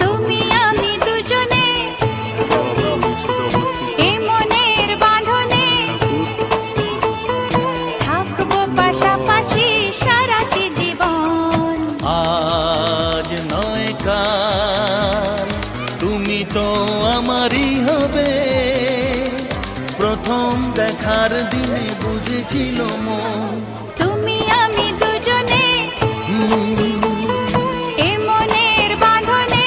তুমি আমি দুজনে এ মনের বাঁধনে থাকবো পাশাপাশি সারাটি জীবন। আজ নয় কাল তুমি তো আমারই হবে, প্রথম দেখার দিনে বুঝেছিল মন। তুমি আমি দুজনে এ মনের বাঁধনে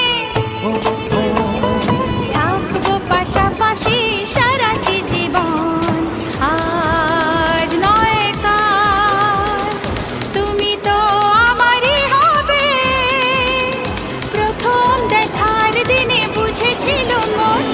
থাকবো পাশাপাশি সারাটি জীবন। আজ নয় কাল তুমি তো আমারই হবে, প্রথম দেখার দিনে বুঝেছিল মন।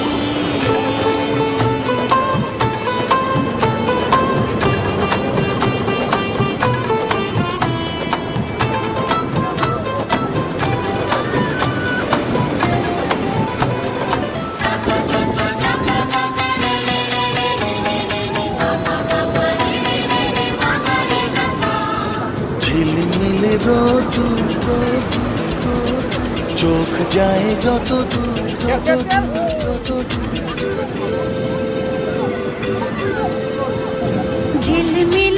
ঝিলমিলে রোদুর চোখ যায় যত দূর যত দূর যত দূর। ঝিলমিল